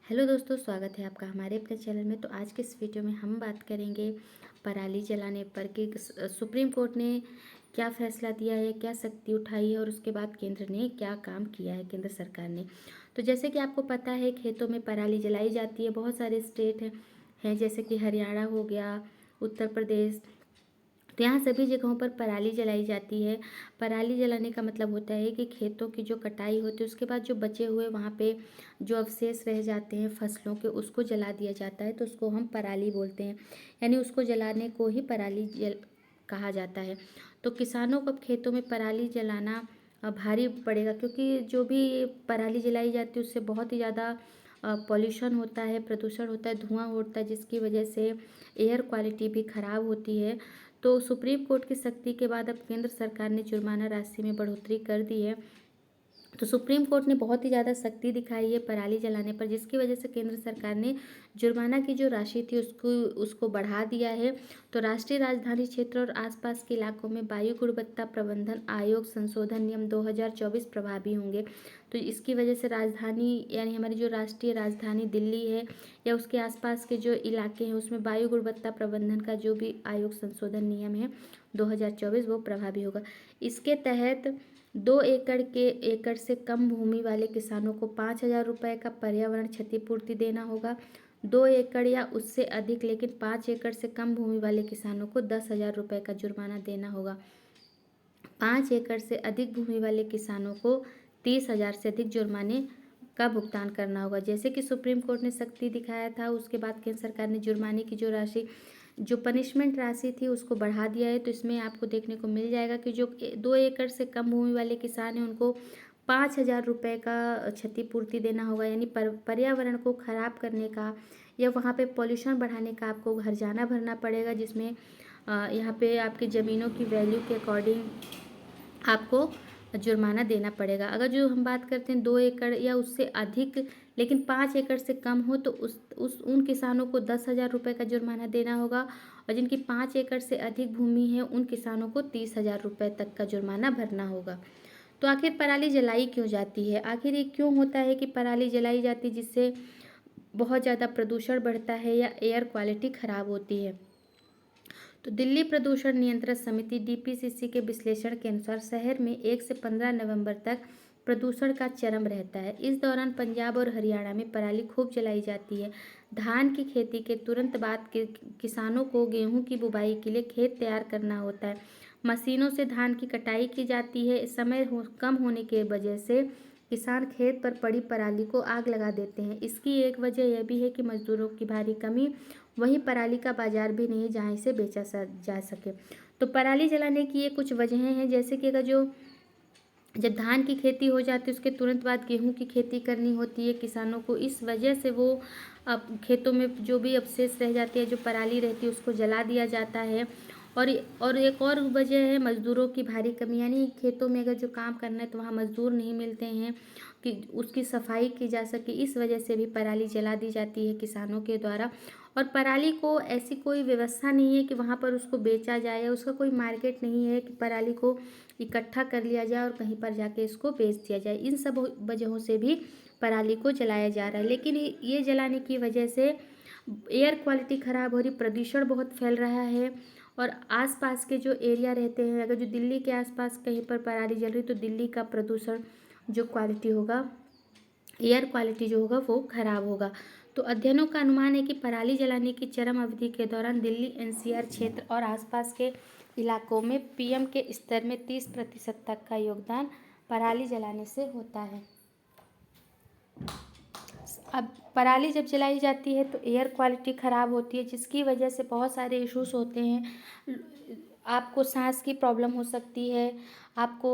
Hello दोस्तों, स्वागत है आपका हमारे अपने चैनल में। तो आज के इस वीडियो में हम बात करेंगे पराली जलाने पर कि सुप्रीम कोर्ट ने क्या फैसला दिया है, क्या सख्ती उठाई है और उसके बाद केंद्र ने क्या काम किया है, केंद्र सरकार ने। तो जैसे कि आपको पता है, खेतों में पराली जलाई जाती है। बहुत सारे स्टेट हैं जैसे कि हरियाणा हो गया, उत्तर प्रदेश। तो यहाँ सभी जगहों पर पराली जलाई जाती है। पराली जलाने का मतलब होता है कि खेतों की जो कटाई होती है उसके बाद जो बचे हुए वहाँ पे जो अवशेष रह जाते हैं फसलों के, उसको जला दिया जाता है। तो उसको हम पराली बोलते हैं, यानी उसको जलाने को ही पराली जल कहा जाता है। तो किसानों को अब खेतों में पराली जलाना भारी पड़ेगा, क्योंकि जो भी पराली जलाई जाती है उससे बहुत ही ज़्यादा पॉल्यूशन होता है, प्रदूषण होता है, धुआं उड़ता है, जिसकी वजह से एयर क्वालिटी भी ख़राब होती है। तो सुप्रीम कोर्ट की सख्ती के बाद अब केंद्र सरकार ने जुर्माना राशि में बढ़ोतरी कर दी है। तो सुप्रीम कोर्ट ने बहुत ही ज़्यादा सख्ती दिखाई है पराली जलाने पर, जिसकी वजह से केंद्र सरकार ने जुर्माना की जो राशि थी उसको उसको बढ़ा दिया है। तो राष्ट्रीय राजधानी क्षेत्र और आसपास के इलाकों में वायु गुणवत्ता प्रबंधन आयोग संशोधन नियम 2024 प्रभावी होंगे। तो इसकी वजह से राजधानी यानी हमारी जो राष्ट्रीय राजधानी दिल्ली है या उसके आसपास के जो इलाके हैं उसमें वायु गुणवत्ता प्रबंधन का जो भी आयोग संशोधन नियम है 2024 वो प्रभावी होगा। इसके तहत 2 एकड़ से कम भूमि वाले किसानों को 5,000 रुपये का पर्यावरण क्षतिपूर्ति देना होगा। 2 एकड़ या उससे अधिक लेकिन 5 एकड़ से कम भूमि वाले किसानों को 10,000 रुपये का जुर्माना देना होगा। 5 एकड़ से अधिक भूमि वाले किसानों को 30,000 से अधिक जुर्माने का भुगतान करना होगा। जैसे कि सुप्रीम कोर्ट ने सख्ती दिखाया था, उसके बाद केंद्र सरकार ने जुर्माने की जो राशि, जो पनिशमेंट राशि थी उसको बढ़ा दिया है। तो इसमें आपको देखने को मिल जाएगा कि जो 2 एकड़ से कम भूमि वाले किसान हैं उनको 5,000 रुपये का क्षतिपूर्ति देना होगा, यानी पर्यावरण को ख़राब करने का या वहाँ पे पॉल्यूशन बढ़ाने का आपको हर्जाना भरना पड़ेगा, जिसमें यहाँ पे आपकी ज़मीनों की वैल्यू के अकॉर्डिंग आपको जुर्माना देना पड़ेगा। अगर जो हम बात करते हैं 2 एकड़ या उससे अधिक लेकिन 5 एकड़ से कम हो तो उस उन किसानों को 10,000 रुपये का जुर्माना देना होगा, और जिनकी 5 एकड़ से अधिक भूमि है उन किसानों को 30,000 रुपये तक का जुर्माना भरना होगा। तो आखिर पराली जलाई क्यों जाती है? आखिर ये क्यों होता है कि पराली जलाई जाती है जिससे बहुत ज़्यादा प्रदूषण बढ़ता है या एयर क्वालिटी ख़राब होती है? तो दिल्ली प्रदूषण नियंत्रण समिति डीपीसीसी के विश्लेषण के अनुसार शहर में 1 से 15 नवंबर तक प्रदूषण का चरम रहता है। इस दौरान पंजाब और हरियाणा में पराली खूब जलाई जाती है। धान की खेती के तुरंत बाद किसानों को गेहूं की बुवाई के लिए खेत तैयार करना होता है। मशीनों से धान की कटाई की जाती है। कम होने की वजह से किसान खेत पर पड़ी पराली को आग लगा देते हैं। इसकी एक वजह यह भी है कि मजदूरों की भारी कमी, वहीं पराली का बाजार भी नहीं है जहाँ इसे बेचा जा सके। तो पराली जलाने की ये कुछ वजहें हैं, जैसे कि अगर जब धान की खेती हो जाती है उसके तुरंत बाद गेहूं की खेती करनी होती है किसानों को, इस वजह से वो अब खेतों में जो भी अवशेष रह जाते हैं, जो पराली रहती है उसको जला दिया जाता है। और एक और वजह है मज़दूरों की भारी कमी, यानी खेतों में अगर जो काम करना है तो वहाँ मज़दूर नहीं मिलते हैं कि उसकी सफाई की जा सके, इस वजह से भी पराली जला दी जाती है किसानों के द्वारा। और पराली को ऐसी कोई व्यवस्था नहीं है कि वहाँ पर उसको बेचा जाए, या उसका कोई मार्केट नहीं है कि पराली को इकट्ठा कर लिया जाए और कहीं पर जाके इसको बेच दिया जाए। इन सब वजहों से भी पराली को जलाया जा रहा है, लेकिन ये जलाने की वजह से एयर क्वालिटी ख़राब हो रही, प्रदूषण बहुत फैल रहा है। और आसपास के जो एरिया रहते हैं, अगर जो दिल्ली के आसपास कहीं पर पराली जल रही तो दिल्ली का प्रदूषण जो क्वालिटी होगा, एयर क्वालिटी जो होगा वो खराब होगा। तो अध्ययनों का अनुमान है कि पराली जलाने की चरम अवधि के दौरान दिल्ली एनसीआर क्षेत्र और आसपास के इलाकों में पीएम के स्तर में 30% तक का योगदान पराली जलाने से होता है। अब पराली जब जलाई जाती है तो एयर क्वालिटी ख़राब होती है, जिसकी वजह से बहुत सारे इश्यूज होते हैं। आपको सांस की प्रॉब्लम हो सकती है, आपको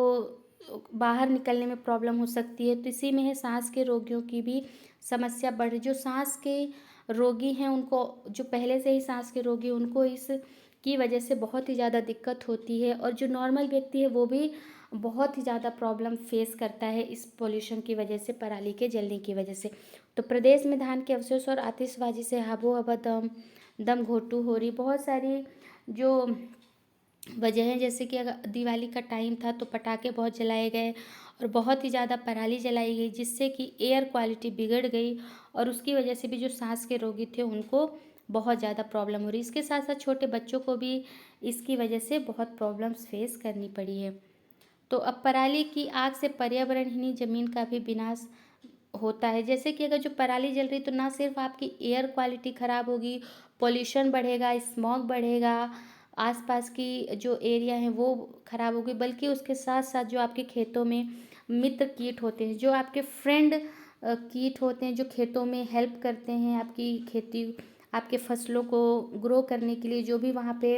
बाहर निकलने में प्रॉब्लम हो सकती है। तो इसी में है सांस के रोगियों की भी समस्या बढ़ रही। जो सांस के रोगी हैं उनको, जो पहले से ही सांस के रोगी हैं, उनको इस की वजह से बहुत ही ज़्यादा दिक्कत होती है, और जो नॉर्मल व्यक्ति है वो भी बहुत ही ज़्यादा प्रॉब्लम फेस करता है इस पोल्यूशन की वजह से, पराली के जलने की वजह से। तो प्रदेश में धान के अवशेष और आतिशबाजी से आबो हवा दम घोटू हो रही। बहुत सारी जो वजह है, जैसे कि अगर दिवाली का टाइम था तो पटाखे बहुत जलाए गए और बहुत ही ज़्यादा पराली जलाई गई, जिससे कि एयर क्वालिटी बिगड़ गई और उसकी वजह से भी जो सांस के रोगी थे उनको बहुत ज़्यादा प्रॉब्लम हो रही। इसके साथ साथ छोटे बच्चों को भी इसकी वजह से बहुत प्रॉब्लम्स फेस करनी पड़ी है। तो अब पराली की आग से पर्यावरणहीन ज़मीन का भी विनाश होता है। जैसे कि अगर जो पराली जल रही तो ना सिर्फ आपकी एयर क्वालिटी ख़राब होगी, पॉल्यूशन बढ़ेगा, स्मॉग बढ़ेगा, आसपास की जो एरिया है वो ख़राब होगी, बल्कि उसके साथ साथ जो आपके खेतों में मित्र कीट होते हैं, जो आपके फ्रेंड कीट होते हैं, जो खेतों में हेल्प करते हैं आपकी खेती, आपके फसलों को ग्रो करने के लिए, जो भी वहाँ पे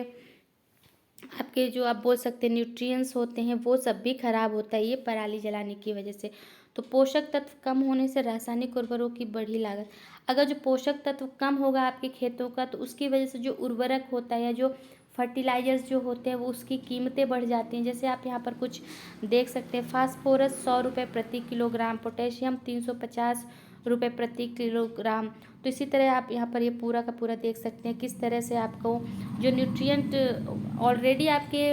आपके जो आप बोल सकते हैं न्यूट्रिएंट्स होते हैं, वो सब भी खराब होता है ये पराली जलाने की वजह से। तो पोषक तत्व कम होने से रासायनिक उर्वरकों की बढ़ी लागत। अगर जो पोषक तत्व कम होगा आपके खेतों का तो उसकी वजह से जो उर्वरक होता है या जो फर्टिलाइजर्स जो होते हैं वो उसकी कीमतें बढ़ जाती हैं। जैसे आप यहाँ पर कुछ देख सकते हैं, फास्फोरस 100 रुपये प्रति किलोग्राम, पोटेशियम 350 रुपये प्रति किलोग्राम। तो इसी तरह आप यहाँ पर ये पूरा का पूरा देख सकते हैं किस तरह से आपको जो न्यूट्रिएंट ऑलरेडी आपके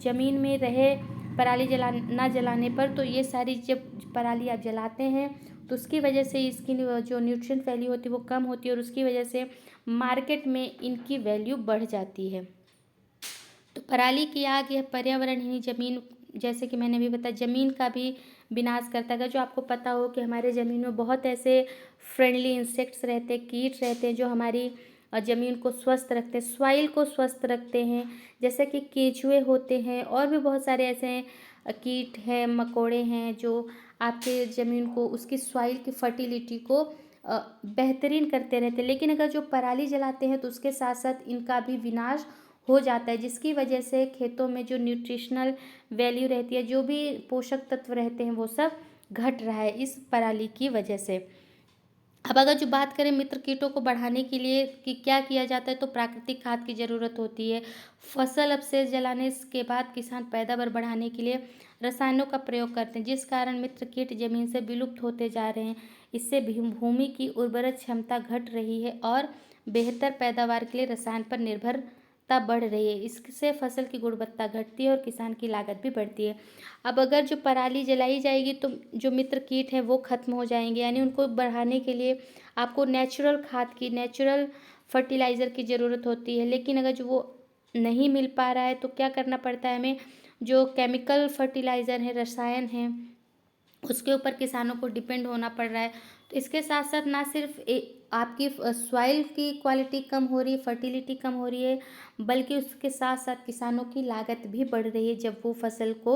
ज़मीन में रहे पराली ना जलाने पर, तो ये सारी जब पराली आप जलाते हैं तो उसकी वजह से इसकी जो न्यूट्रिएंट वैल्यू होती है वो कम होती है और उसकी वजह से मार्केट में इनकी वैल्यू बढ़ जाती है। तो पराली की आग यह पर्यावरणहीन ज़मीन, जैसे कि मैंने भी बताया, ज़मीन का भी विनाश करता है। जो आपको पता हो कि हमारे ज़मीन में बहुत ऐसे फ्रेंडली इंसेक्ट्स रहते हैं, कीट रहते हैं, जो हमारी ज़मीन को स्वस्थ रखते हैं, सॉइल को स्वस्थ रखते हैं, जैसे कि केंचुए होते हैं और भी बहुत सारे ऐसे कीट हैं, मकोड़े हैं, जो आपके ज़मीन को, उसकी सॉइल की फर्टिलिटी को बेहतरीन करते रहते हैं। लेकिन अगर जो पराली जलाते हैं तो उसके साथ साथ इनका भी विनाश हो जाता है, जिसकी वजह से खेतों में जो न्यूट्रिशनल वैल्यू रहती है, जो भी पोषक तत्व रहते हैं, वो सब घट रहा है इस पराली की वजह से। अब अगर जो बात करें मित्र कीटों को बढ़ाने के लिए कि क्या किया जाता है, तो प्राकृतिक खाद की ज़रूरत होती है। फसल अवशेष जलाने के बाद किसान पैदावार बढ़ाने के लिए रसायनों का प्रयोग करते हैं, जिस कारण मित्र कीट जमीन से विलुप्त होते जा रहे हैं। इससे भूमि की उर्वरक क्षमता घट रही है और बेहतर पैदावार के लिए रसायन पर निर्भरता बढ़ रही है। इससे फसल की गुणवत्ता घटती है और किसान की लागत भी बढ़ती है। अब अगर जो पराली जलाई जाएगी तो जो मित्र कीट हैं वो ख़त्म हो जाएंगे, यानी उनको बढ़ाने के लिए आपको नेचुरल खाद की, नेचुरल फर्टिलाइज़र की ज़रूरत होती है। लेकिन अगर जो वो नहीं मिल पा रहा है तो क्या करना पड़ता है हमें, जो केमिकल फर्टिलाइज़र है, रसायन हैं, उसके ऊपर किसानों को डिपेंड होना पड़ रहा है। तो इसके साथ साथ ना सिर्फ आपकी सॉइल की क्वालिटी कम हो रही है, फर्टिलिटी कम हो रही है, बल्कि उसके साथ साथ किसानों की लागत भी बढ़ रही है जब वो फसल को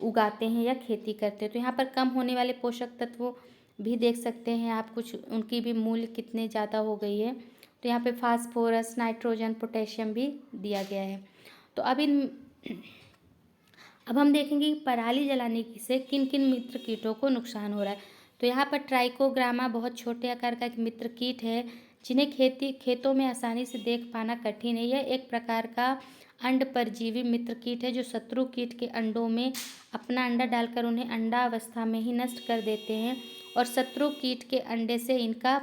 उगाते हैं या खेती करते हैं। तो यहाँ पर कम होने वाले पोषक तत्वों भी देख सकते हैं आप, कुछ उनकी भी मूल्य कितने ज़्यादा हो गई है। तो यहाँ पे फास्फोरस, नाइट्रोजन, पोटेशियम भी दिया गया है। तो अब हम देखेंगे कि पराली जलाने से किन किन मित्र कीटों को नुकसान हो रहा है। तो यहाँ पर ट्राइकोग्रामा बहुत छोटे आकार का एक मित्र कीट है, जिन्हें खेतों में आसानी से देख पाना कठिन है। यह एक प्रकार का अंड परजीवी मित्र कीट है, जो शत्रु कीट के अंडों में अपना अंडा डालकर उन्हें अंडा अवस्था में ही नष्ट कर देते हैं और शत्रु कीट के अंडे से इनका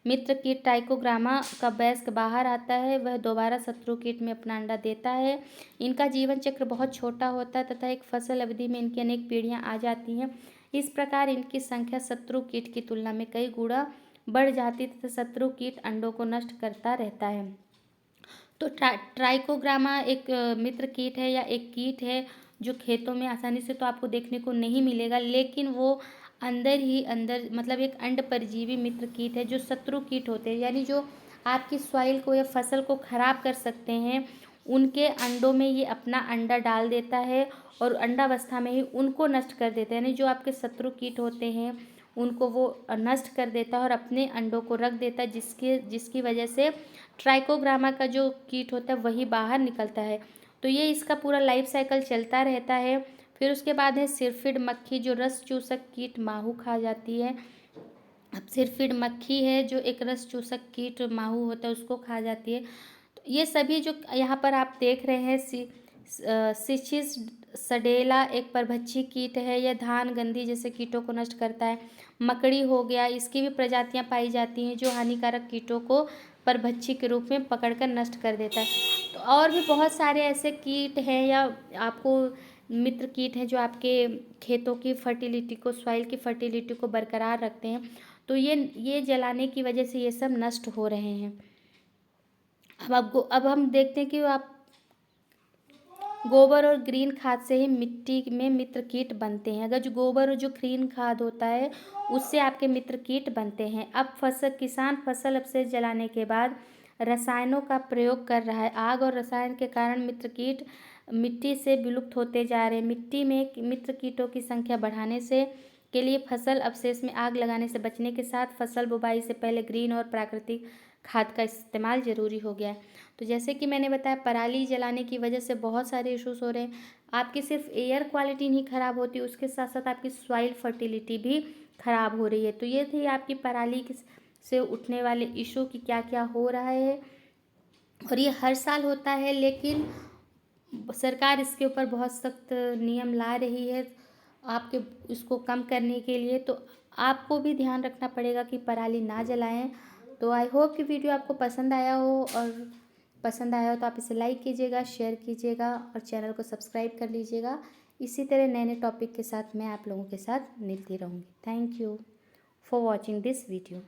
मित्र कीट ट्राइकोग्रामा का वयस्क बाहर आता है, वह दोबारा शत्रु कीट में अपना अंडा देता है। इनका जीवन चक्र बहुत छोटा होता है तथा एक फसल अवधि में इनकी अनेक पीढ़ियां आ जाती हैं। इस प्रकार इनकी संख्या शत्रु कीट की तुलना में कई गुना बढ़ जाती है तथा शत्रु कीट अंडों को नष्ट करता रहता है। तो ट्राइकोग्रामा एक मित्र कीट है या एक कीट है जो खेतों में आसानी से तो आपको देखने को नहीं मिलेगा, लेकिन वो अंदर ही अंदर, मतलब एक अंड परजीवी मित्र कीट है जो शत्रु कीट होते हैं, यानी जो आपकी सॉइल को या फसल को खराब कर सकते हैं, उनके अंडों में ये अपना अंडा डाल देता है और अंडावस्था में ही उनको नष्ट कर देता है। यानी जो आपके शत्रु कीट होते हैं उनको वो नष्ट कर देता है और अपने अंडों को रख देता है, जिसकी वजह से ट्राइकोग्रामा का जो कीट होता है वही बाहर निकलता है। तो ये इसका पूरा लाइफ साइकिल चलता रहता है। फिर उसके बाद है सिरफिड मक्खी, जो रस चूसक कीट माहू खा जाती है। अब सिरफिड मक्खी है जो एक रस चूसक कीट माहू होता है, उसको खा जाती है। तो ये सभी जो यहाँ पर आप देख रहे हैं, सिचिस सडेला एक परभक्षी कीट है, यह धान, गंधी जैसे कीटों को नष्ट करता है। मकड़ी हो गया, इसकी भी प्रजातियाँ पाई जाती हैं जो हानिकारक कीटों को परभक्षी के रूप में पकड़कर नष्ट कर देता है। तो और भी बहुत सारे ऐसे कीट हैं या आपको मित्र कीट हैं जो आपके खेतों की फर्टिलिटी को, सॉइल की फर्टिलिटी को बरकरार रखते हैं, तो ये जलाने की वजह से ये सब नष्ट हो रहे हैं। अब हम देखते हैं कि आप गोबर और ग्रीन खाद से ही मिट्टी में मित्र कीट बनते हैं। अगर जो गोबर और जो ग्रीन खाद होता है उससे आपके मित्र कीट बनते हैं। अब किसान फसल अवशेष जलाने के बाद रसायनों का प्रयोग कर रहा है। आग और रसायन के कारण मित्र कीट मिट्टी से विलुप्त होते जा रहे हैं। मिट्टी में मित्र कीटों की संख्या बढ़ाने से के लिए फसल अवशेष में आग लगाने से बचने के साथ फसल बुवाई से पहले ग्रीन और प्राकृतिक खाद का इस्तेमाल ज़रूरी हो गया है। तो जैसे कि मैंने बताया, पराली जलाने की वजह से बहुत सारे इश्यूज हो रहे हैं। आपकी सिर्फ एयर क्वालिटी नहीं ख़राब होती, उसके साथ साथ आपकी सॉइल फर्टिलिटी भी ख़राब हो रही है। तो ये थी आपकी पराली से उठने वाले इशू कि क्या क्या हो रहा है, और ये हर साल होता है, लेकिन सरकार इसके ऊपर बहुत सख्त नियम ला रही है आपके इसको कम करने के लिए। तो आपको भी ध्यान रखना पड़ेगा कि पराली ना जलाएं। तो आई होप कि वीडियो आपको पसंद आया हो, और पसंद आया हो तो आप इसे लाइक कीजिएगा, शेयर कीजिएगा और चैनल को सब्सक्राइब कर लीजिएगा। इसी तरह नए नए टॉपिक के साथ मैं आप लोगों के साथ मिलती रहूँगी। Thank you for watching this video.